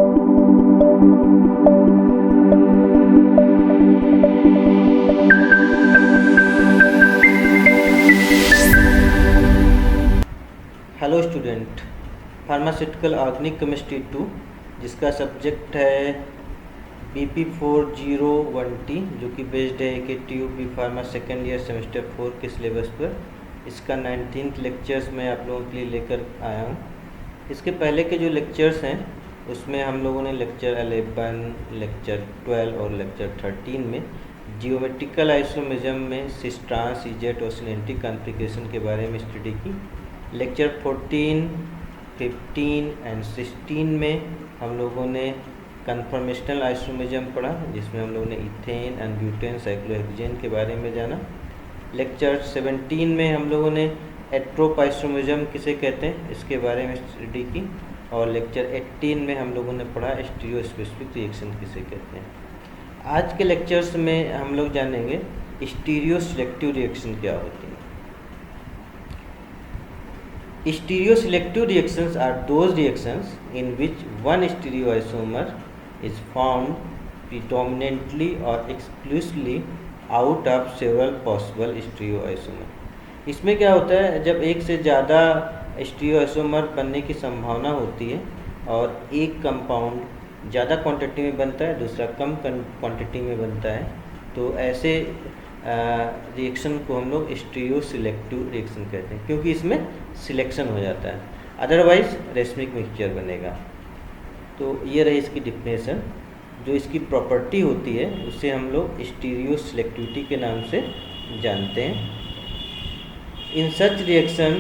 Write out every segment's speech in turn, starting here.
Hello student, pharmaceutical organic chemistry 2 जिसका subject है BP4010 जो कि बेस्ड है कि TUP pharma second year semester 4 के सिलेबस पर। इसका 19th लेक्चर्स मैं आप लोगों के लिए लेकर आया हूँ। इसके पहले के जो लेक्चर्स हैं उसमें हम लोगों ने लेक्चर 11, लेक्चर 12 और लेक्चर 13 में जियोमेट्रिकल आइसोमेरिज्म में सिस्ट्रांस, इजेट और सिनेंटिक कॉन्फ़िगरेशन के बारे में स्टडी की। लेक्चर 14, 15 एंड 16 में हम लोगों ने कन्फर्मेशनल आइसोमेरिज्म पढ़ा, जिसमें हम लोगों ने इथेन एंड ब्यूटेन साइक्लोहेक्सेन के बारे में जाना। लेक्चर 17 में हम लोगों ने एट्रोप आइसोमेरिज्म किसे कहते हैं इसके बारे में स्टडी की। और लेक्चर 18 में हम लोगों ने पढ़ा स्टीरियो स्पेसिफिक रिएक्शन किसे कहते हैं। आज के लेक्चर्स में हम लोग जानेंगे स्टीरियो सिलेक्टिव रिएक्शन क्या होती है। Stereoselective reactions are those reactions in which one stereoisomer is formed predominantly or exclusively out of several possible stereoisomer। इसमें क्या होता है, जब एक से ज़्यादा स्टीरियोआइसोमर बनने की संभावना होती है और एक कंपाउंड ज़्यादा क्वांटिटी में बनता है, दूसरा कम क्वांटिटी में बनता है, तो ऐसे रिएक्शन को हम लोग स्टीरियो सिलेक्टिव रिएक्शन कहते हैं, क्योंकि इसमें सिलेक्शन हो जाता है, अदरवाइज रेशमिक मिक्सचर बनेगा। तो ये रही इसकी डिफिनेशन। जो इसकी प्रॉपर्टी होती है उसे हम लोग स्टीरियो सिलेक्टिविटी के नाम से जानते हैं। In such reaction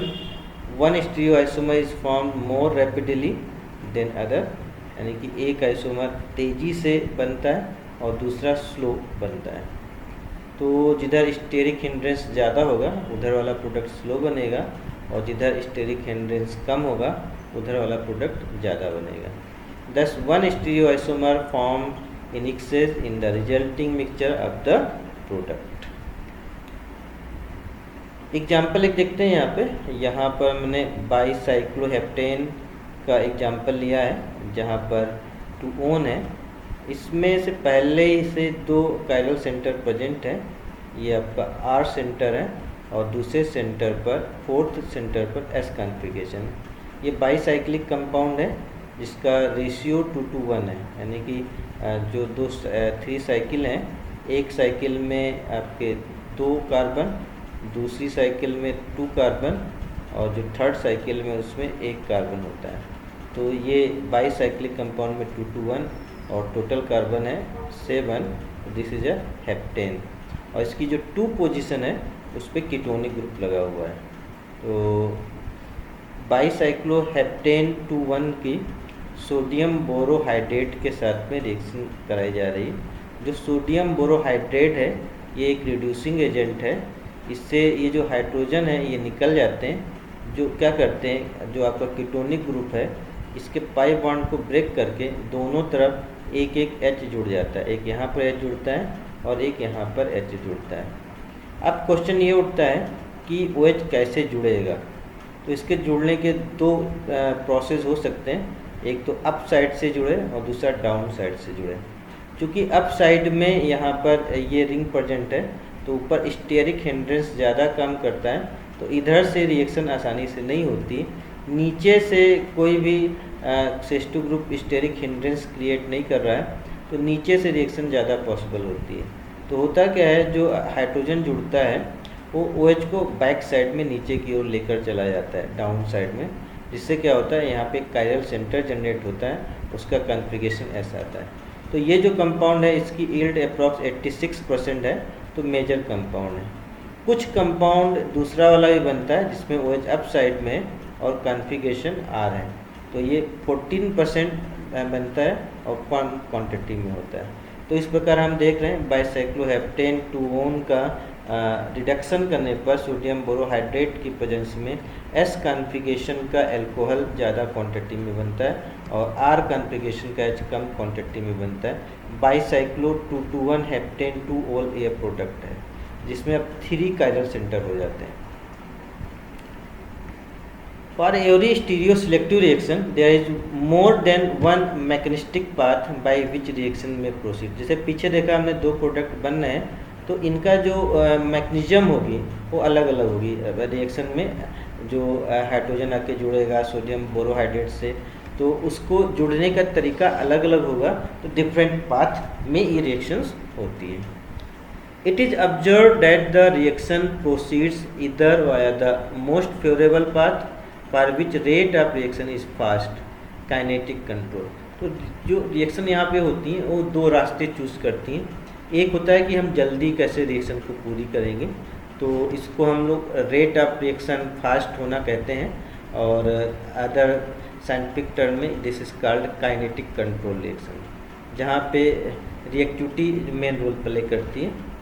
one stereo isomer is formed more rapidly than other, यानी कि एक आइसोमर तेज़ी से बनता है और दूसरा स्लो बनता है। तो जिधर स्टेरिक हिंड्रेंस ज़्यादा होगा उधर वाला प्रोडक्ट स्लो बनेगा, और जिधर स्टेरिक हिंड्रेंस कम होगा उधर वाला प्रोडक्ट ज़्यादा बनेगा। दस one stereo isomer form in excess in the resulting mixture of the product. Example एक देखते हैं यहाँ पर मैंने बाईसाइक्लोहेप्टेन का एग्जाम्पल लिया है, जहाँ पर 2 ओन है। इसमें से पहले से 2 कायरल सेंटर प्रेजेंट है, ये आपका R सेंटर है, और दूसरे सेंटर पर 4th सेंटर पर S कॉन्फ़िगरेशन। ये बाईसाइक्लिक कंपाउंड है जिसका रेशियो 2:1 है, यानी कि जो 3 साइकिल हैं, एक साइकिल में आपके 2 कार्बन, दूसरी साइकिल में 2 कार्बन, और जो 3rd साइकिल में उसमें 1 कार्बन होता है। तो ये बाईसाइक्लिक कंपाउंड में 2:1 और टोटल कार्बन है 7। दिस इज अ हेप्टेन, और इसकी जो 2 पोजीशन है उस पर कीटोनिक ग्रुप लगा हुआ है। तो बाईसाइक्लोहेप्टेन 2:1 की सोडियम बोरोहाइड्रेट के साथ में रिएक्शन कराई जा रही है। जो सोडियम बोरोहाइड्रेट है ये एक रिड्यूसिंग एजेंट है। इससे ये जो हाइड्रोजन है ये निकल जाते हैं, जो क्या करते हैं, जो आपका कीटोनिक ग्रुप है इसके पाई बॉन्ड को ब्रेक करके दोनों तरफ एक एक H जुड़ जाता है। एक यहाँ पर H जुड़ता है और एक यहाँ पर H जुड़ता है। अब क्वेश्चन ये उठता है कि OH कैसे जुड़ेगा। तो इसके जुड़ने के 2 प्रोसेस हो सकते हैं, एक तो अप साइड से जुड़े और दूसरा डाउन साइड से जुड़े। क्योंकि अप साइड में यहाँ पर ये रिंग प्रेजेंट है, तो ऊपर स्टेरिक हिंड्रेंस ज़्यादा काम करता है, तो इधर से रिएक्शन आसानी से नहीं होती। नीचे से कोई भी Sesto group steric hindrance create नहीं कर रहा है, तो नीचे से रिएक्शन ज़्यादा पॉसिबल होती है। तो होता क्या है, जो हाइड्रोजन जुड़ता है वो OH को बैक साइड में नीचे की ओर लेकर चला जाता है, डाउन साइड में, जिससे क्या होता है यहाँ पे कायरल सेंटर जनरेट होता है, उसका कॉन्फ़िगरेशन ऐसा आता है। तो ये जो कंपाउंड है इसकी यील्ड अप्रॉक्स 86% है, तो मेजर कंपाउंड है। कुछ कंपाउंड दूसरा वाला भी बनता है जिसमें OH अप साइड में और कॉन्फ़िगरेशन R है, तो ये 14% बनता है और कम क्वांटिटी में होता है। तो इस प्रकार हम देख रहे हैं बाईसाइक्लोहेप्टेन 2-ओन का रिडक्शन करने पर सोडियम बोरोहाइड्रेट की प्रेजेंस में S कॉन्फ़िगरेशन का अल्कोहल ज़्यादा क्वांटिटी में बनता है और R कॉन्फ़िगरेशन का H कम क्वांटिटी में बनता है। बाईसाइक्लो 2:1 हेप्टेन 2-ओल ये प्रोडक्ट है जिसमें अब 3 कायरल सेंटर हो जाते हैं। For every stereoselective reaction, there is more than one mechanistic path by which reaction may proceed. जैसे पीछे देखा हमने दो प्रोडक्ट बन रहे हैं, तो इनका जो मैकेनिज्म होगी वो अलग अलग होगी। रिएक्शन में जो हाइड्रोजन आके जुड़ेगा सोडियम बोरोहाइड्रेट से, तो उसको जुड़ने का तरीका अलग अलग होगा, तो डिफरेंट पाथ में ये रिएक्शंस होती है। It is observed that the reaction proceeds either via the most favorable path for which rate of reaction is fast, kinetic control। तो जो रिएक्शन यहाँ पे होती हैं वो दो रास्ते चूज़ करती हैं। एक होता है कि हम जल्दी कैसे रिएक्शन को पूरी करेंगे, तो इसको हम लोग रेट ऑफ रिएक्शन फास्ट होना कहते हैं, और अदर साइंटिफिक टर्म में this is called kinetic control reaction, जहाँ पे रिएक्टिविटी मेन रोल प्ले करती है।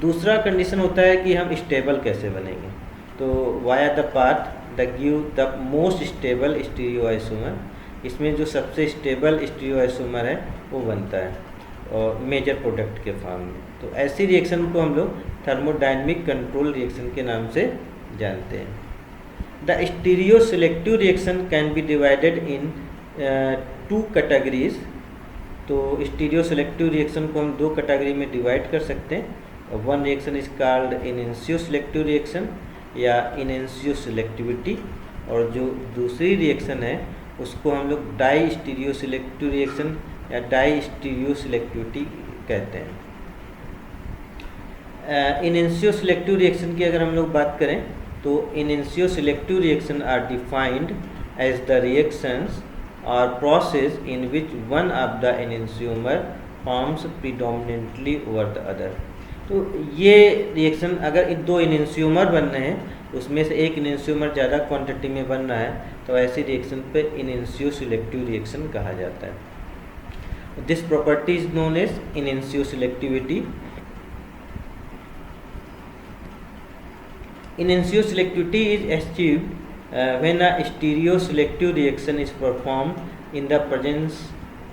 दूसरा कंडीशन होता है कि हम स्टेबल कैसे बनेंगे, तो via the path the give the most stable stereoisomer, इसमें जो सबसे स्टेबल स्टीरियोआइसोमर है वो बनता है और मेजर प्रोडक्ट के फॉर्म में। तो ऐसी रिएक्शन को हम लोग थर्मोडायनेमिक कंट्रोल रिएक्शन के नाम से जानते हैं। The stereoselective reaction can be divided in 2 categories. तो स्टीरियोसेलेक्टिव रिएक्शन को हम 2 कैटेगरी में डिवाइड कर सकते हैं। One reaction is called enantioselective reaction या इनएंशियोसेलेक्टिविटी, और जो दूसरी रिएक्शन है उसको हम लोग डाई स्टीरियोसेलेक्टिव रिएक्शन या डाई स्टीरियोसेलेक्टिविटी कहते हैं। इनएंशियोसेलेक्टिव रिएक्शन की अगर हम लोग बात करें तो enantioselective reaction are defined as the reactions और process in which one of the enantiomer forms predominantly over the other. तो ये रिएक्शन अगर इन 2 इनएंशियोमर बन रहे हैं, उसमें से एक इनएंशियोमर ज़्यादा क्वांटिटी में बन रहा है, तो ऐसी रिएक्शन पे इनएंशियोसेलेक्टिव रिएक्शन कहा जाता है। This property is known as enantioselectivity. Inensioselectivity is achieved when a stereoselective reaction is performed in the presence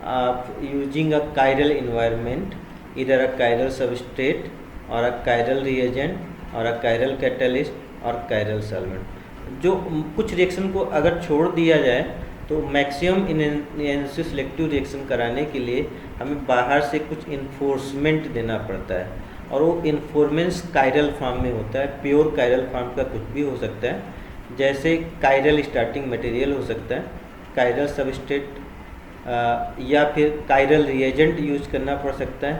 of using a chiral environment, either a chiral substrate or a chiral reagent or a chiral catalyst or chiral solvent। जो कुछ reaction को अगर छोड़ दिया जाए तो maximum इनएंशियोसेलेक्टिव reaction कराने के लिए हमें बाहर से कुछ इन्फोर्समेंट देना पड़ता है, और वो इन्फॉर्मेंस कायरल फॉर्म में होता है। प्योर कायरल फॉर्म का कुछ भी हो सकता है, जैसे कायरल स्टार्टिंग मटेरियल हो सकता है, कायरल सबस्ट्रेट, या फिर कायरल रिएजेंट यूज करना पड़ सकता है,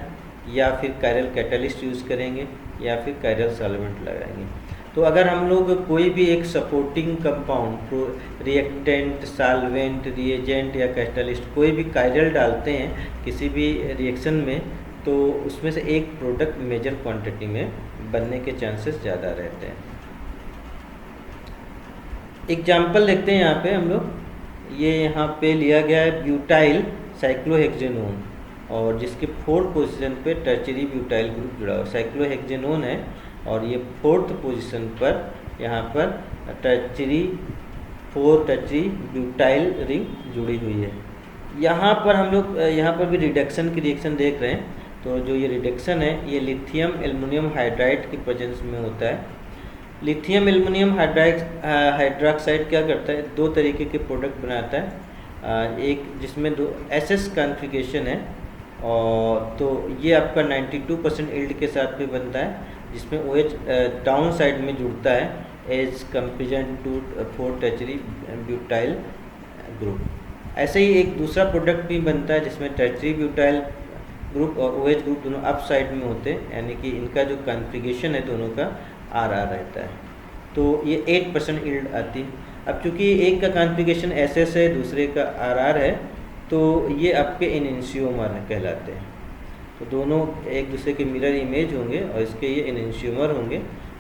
या फिर कायरल कैटलिस्ट यूज करेंगे, या फिर कायरल सॉल्वेंट लगाएंगे। तो अगर हम लोग कोई भी एक supporting compound reactant, solvent, reagent या कैटलिस्ट कोई भी कायरल डालते हैं किसी भी रिएक्शन में, तो उसमें से एक प्रोडक्ट मेजर क्वांटिटी में बनने के चांसेस ज़्यादा रहते हैं। एग्जाम्पल देखते हैं यहाँ पे हम लोग, ये यहाँ पे लिया गया है ब्यूटाइल साइक्लोहेक्सेनोन, और जिसके 4th पोजीशन पे टर्चरी ब्यूटाइल ग्रुप जुड़ा हुआ साइक्लोहेक्सेनोन है, और ये 4th पोजीशन पर यहाँ पर टर्चरी 4 टर्चरी ब्यूटाइल रिंग जुड़ी हुई है। यहाँ पर हम लोग यहाँ पर भी रिडक्शन की रिएक्शन देख रहे हैं। तो जो ये रिडक्शन है ये लिथियम एल्युमिनियम हाइड्राइड की प्रेजेंस में होता है। लिथियम एल्युमिनियम हाइड्रोक्साइड क्या करता है, 2 तरीके के प्रोडक्ट बनाता है। एक जिसमें 2 SS कॉन्फ़िगरेशन है, और तो ये आपका 92% यील्ड के साथ में बनता है, जिसमें OH डाउन साइड में जुड़ता है as comparison to 4 tertiary butyl group. ऐसे ही एक दूसरा प्रोडक्ट भी बनता है जिसमें टर्चरी ब्यूटाइल ग्रुप और OH ग्रुप दोनों अप साइड में होते हैं, यानी कि इनका जो कॉन्फ़िगरेशन है दोनों का RR रहता है। तो ये 8% यील्ड आती है। अब चूँकि एक का कॉन्फ़िगरेशन SS है, दूसरे का RR है, तो ये आपके इनएंशियोमर कहलाते हैं। तो दोनों एक दूसरे के मिरर इमेज होंगे और इसके ये इनएंशियोमर होंगे।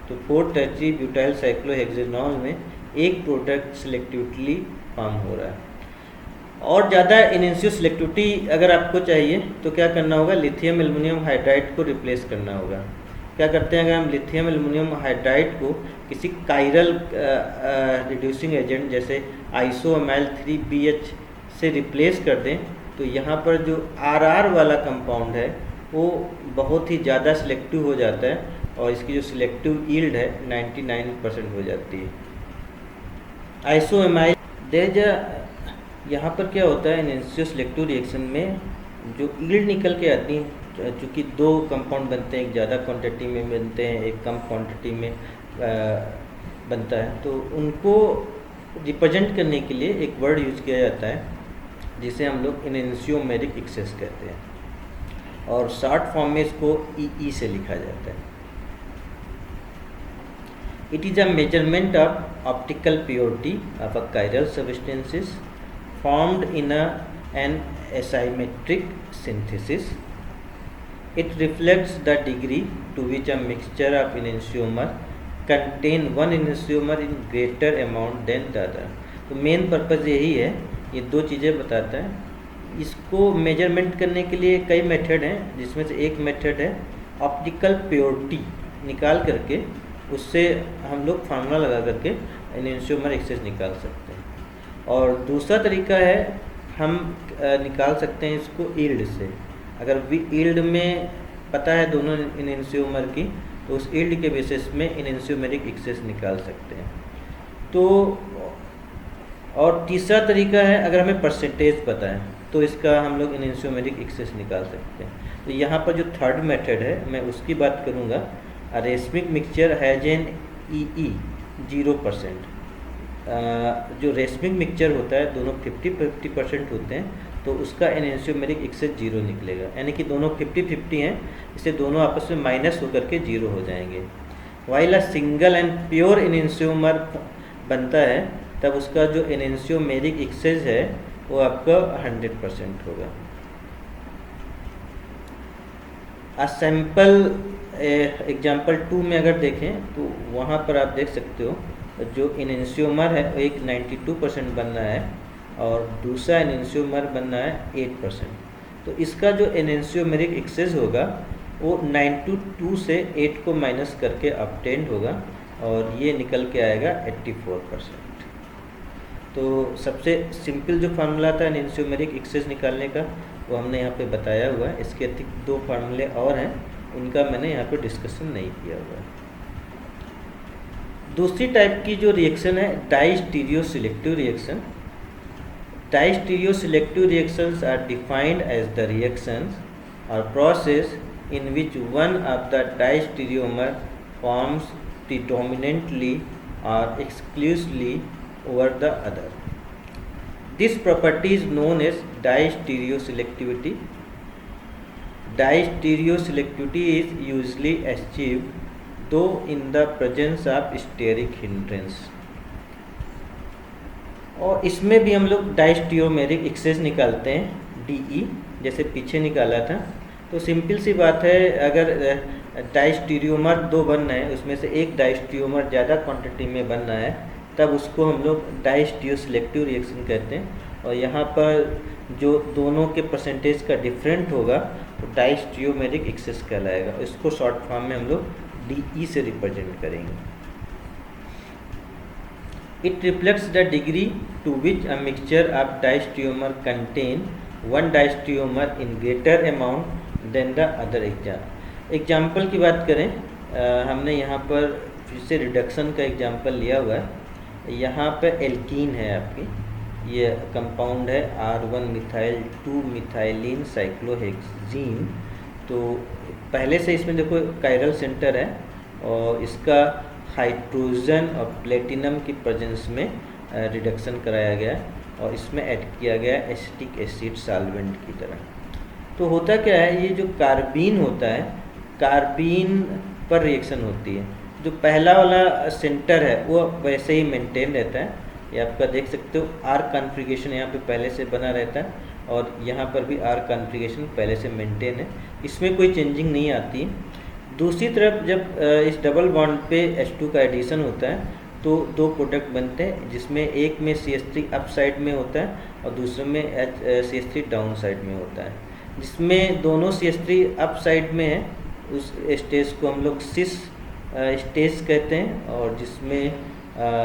तो 4 टर्चरी ब्यूटाइल साइक्लोहेक्सेनोन में एक प्रोडक्ट सिलेक्टिवली फॉर्म हो रहा है। और ज़्यादा इनएंशियोसेलेक्टिविटी अगर आपको चाहिए तो क्या करना होगा, लिथियम एल्युमिनियम हाइड्राइड को रिप्लेस करना होगा। क्या करते हैं, अगर हम लिथियम एल्युमिनियम हाइड्राइड को किसी कायरल रिड्यूसिंग एजेंट जैसे आइसोअमाइल 3BH से रिप्लेस कर दें, तो यहाँ पर जो RR वाला कंपाउंड है वो बहुत ही ज़्यादा सिलेक्टिव हो जाता है, और इसकी जो सिलेक्टिव यील्ड है 99% हो जाती है। आइसोएमाइल देज यहाँ पर क्या होता है इनिशियो सिलेक्टिव रिएक्शन में जो ईल्ड निकल के आती है, चूँकि दो कंपाउंड बनते हैं, एक ज़्यादा क्वांटिटी में बनते हैं, एक कम क्वांटिटी में बनता है, तो उनको रिप्रेजेंट करने के लिए एक वर्ड यूज किया जाता है जिसे हम लोग इनिशियोमेरिक एक्सेस कहते हैं, और शॉर्ट फॉर्म में इसको ई से लिखा जाता है। It is a measurement of optical purity of a chiral substances formed in an asymmetric synthesis. It reflects the degree to which a mixture of enantiomer contain one enantiomer in greater amount than the other. तो main purpose यही है, ये दो चीज़ें बताता है। इसको measurement करने के लिए कई मेथड हैं, जिसमें से एक मेथड है ऑप्टिकल प्योरिटी निकाल करके उससे हम लोग फार्मूला लगा करके एनेंशियोमर एक्सेस निकाल सकते हैं। और दूसरा तरीका है हम निकाल सकते हैं इसको ईल्ड से। अगर ईल्ड में पता है दोनों एनेंशियोमर की, तो उस ईल्ड के बेसिस में एनेंशियोमेरिक एक्सेस निकाल सकते हैं। तो और तीसरा तरीका है अगर हमें परसेंटेज पता है तो इसका हम लोग एनेंशियोमेरिक एक्सेस निकाल सकते हैं। तो यहाँ पर जो थर्ड मेथड है मैं उसकी बात करूँगा। Racemic mixture has N E 0%। जो रेशमिक मिक्सचर होता है दोनों 50-50% होते हैं, तो उसका एनेंशियोमेरिक एक्सेस 0 निकलेगा, यानी कि दोनों 50-50 हैं, इससे दोनों आपस में माइनस होकर के 0 हो जाएंगे। While a single and pure enantiomer बनता है तब उसका जो एनेंशियोमेरिक एक्सेस है वो आपका 100% होगा। आ सैम्पल एग्जाम्पल 2 में अगर देखें तो वहाँ पर आप देख सकते हो जो एनेंशियोमर है वो एक 92% बन रहा है और दूसरा एनेंशियोमर बन रहा है 8%। तो इसका जो एनेंशियोमेरिक एक्सेस होगा वो 92 से 8 को माइनस करके ऑब्टेन्ड होगा और ये निकल के आएगा 84%। तो सबसे सिंपल जो फार्मूला था एनेंशियोमेरिक एक्सेस निकालने का वो हमने यहाँ पे बताया हुआ है। इसके अतिरिक्त दो फार्मूले और हैं, उनका मैंने यहाँ पे डिस्कशन नहीं किया हुआ है। दूसरी टाइप की जो रिएक्शन है diastereoselective reaction. Diastereoselective reactions are defined as the reactions और process in which one of the diastereomer forms predominantly or exclusively over the other. This property is known as distereoselectivity. Distereoselectivity is usually achieved though in the presence of steric hindrance. और इसमें भी हम लोग डाइस्टियोमेरिक access निकालते हैं DE, जैसे पीछे निकाला था। तो सिंपल सी बात है, अगर डाइस्टीरियोमर दो बन रहे हैं उसमें से एक डाइस्टीरियोमर ज़्यादा क्वांटिटी में बन रहा है तब उसको हम लोग डाइस्टियोसेलेक्टिव रिएक्शन कहते हैं। और यहाँ पर जो दोनों के परसेंटेज का डिफरेंट होगा तो डाइस्टियोमेरिक एक्सेस कहलाएगा। इसको शॉर्ट फॉर्म में हम लोग DE से रिप्रेजेंट करेंगे। It reflects the degree to which a mixture of diastereomer contain one diastereomer in greater amount than the other. Example की बात करें, हमने यहाँ पर फिर से रिडक्शन का एग्जाम्पल लिया हुआ है। यहाँ पर एल्कीन है आपकी, ये कंपाउंड है R1 मिथाइल 2 मिथाइलिन साइक्लोहेक्सीन। तो पहले से इसमें देखो कायरल सेंटर है और इसका हाइड्रोजन और प्लेटिनम की प्रेजेंस में रिडक्शन कराया गया और इसमें ऐड किया गया एसिटिक एसिड सॉल्वेंट की तरह। तो होता क्या है, ये जो कार्बीन होता है, कार्बीन पर रिएक्शन होती है। जो पहला वाला सेंटर है वो वैसे ही मेंटेन रहता है, ये आपका देख सकते हो आर कॉन्फ़िगरेशन यहाँ पे पहले से बना रहता है और यहाँ पर भी आर कॉन्फ़िगरेशन पहले से मेंटेन है, इसमें कोई चेंजिंग नहीं आती। दूसरी तरफ जब इस डबल बॉन्ड पे H2 का एडिशन होता है तो दो प्रोडक्ट बनते हैं, जिसमें एक में CH3 अप साइड में होता है और दूसरे में CH3 डाउन साइड में होता है। जिसमें दोनों CH3 अप साइड में है उस स्टेज को हम लोग सिस स्टेज कहते हैं, और जिसमें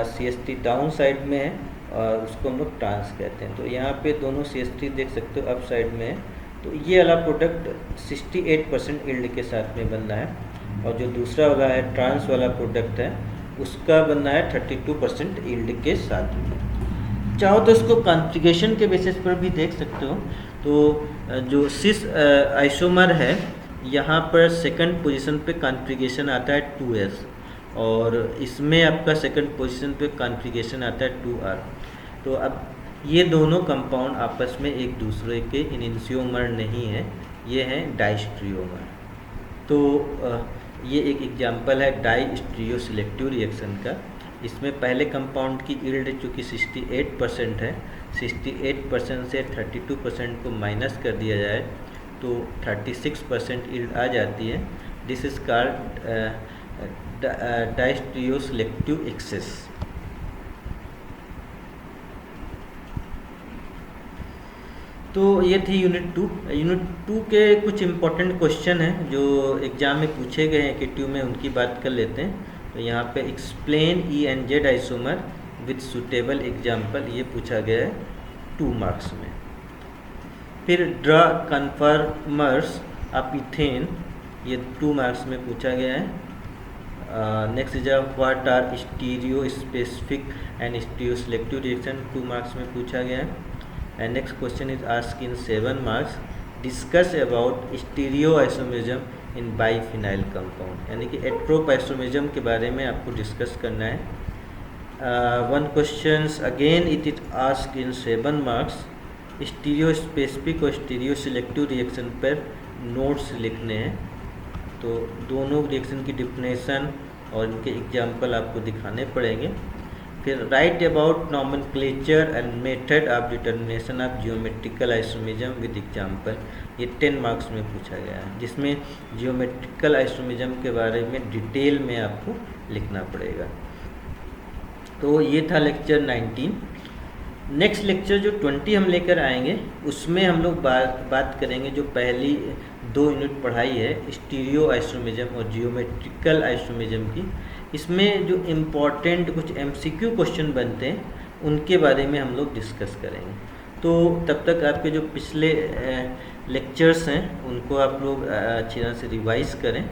CH3 डाउन साइड में है और उसको हम लोग ट्रांस कहते हैं। तो यहाँ पे दोनों CH3 देख सकते हो अप साइड में है, तो ये वाला प्रोडक्ट 68% यील्ड के साथ में बन रहा है और जो दूसरा वाला है ट्रांस वाला प्रोडक्ट है उसका बनना है 32% यील्ड के साथ में। चाहो तो इसको कॉन्फ़िगरेशन के बेसिस पर भी देख सकते हो। तो जो सिस आइसोमर है, यहाँ पर सेकंड पोजीशन पे कॉन्फ़िगरेशन आता है 2s, और इसमें आपका सेकंड पोजीशन पे कॉन्फ़िगरेशन आता है 2r। तो अब ये दोनों कंपाउंड आपस में एक दूसरे के इनिशियोमर नहीं है, ये हैं डाइस्ट्रियोमर। तो ये एक एग्जांपल है डाई स्ट्रियो सिलेक्टिव रिएक्शन का। इसमें पहले कंपाउंड की यील्ड चूँकि 68% है, 68% से 32% को माइनस कर दिया जाए तो 36% यील्ड आ जाती है। This is called diastereoselective excess. तो ये थी यूनिट 2। यूनिट 2 के कुछ इम्पोर्टेंट क्वेश्चन हैं जो एग्ज़ाम में पूछे गए हैं कि में उनकी बात कर लेते हैं। तो यहाँ पे explain E and Z isomer with suitable example, ये पूछा गया है 2 मार्क्स में। फिर ड्रा कन्फर्मर्स ऑफ इथेन, ये 2 मार्क्स में पूछा गया है। Next is what are stereo specific and stereo selective reaction, 2 marks में पूछा गया है। And next question is asked in 7 marks, discuss about stereoisomerism in biphenyl compound, यानी कि एट्रोप आइसोमेरिज्म के बारे में आपको डिस्कस करना है। One question again it is ask in 7 marks, stereo specific और स्टीरियो सिलेक्टिव रिएक्शन पर नोट्स लिखने हैं। तो दोनों रिएक्शन की डिफिनेशन और इनके एग्जाम्पल आपको दिखाने पड़ेंगे। फिर right about nomenclature and method of determination of geometrical isomerism with example, ये 10 मार्क्स में पूछा गया है, जिसमें जियोमेट्रिकल आइसोमेरिज्म के बारे में डिटेल में आपको लिखना पड़ेगा। तो ये था लेक्चर 19। नेक्स्ट लेक्चर जो 20 हम लेकर आएंगे उसमें हम लोग बात करेंगे जो पहली 2 यूनिट पढ़ाई है स्टीरियो आइसोमेरिज्म और जियोमेट्रिकल आइसोमेरिज्म की। इसमें जो इम्पॉर्टेंट कुछ MCQ क्वेश्चन बनते हैं उनके बारे में हम लोग डिस्कस करेंगे। तो तब तक आपके जो पिछले लेक्चर्स हैं उनको आप लोग अच्छी तरह से रिवाइज़ करें,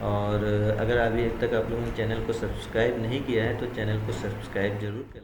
और अगर अभी तक आप लोगों ने चैनल को सब्सक्राइब नहीं किया है तो चैनल को सब्सक्राइब ज़रूर करें।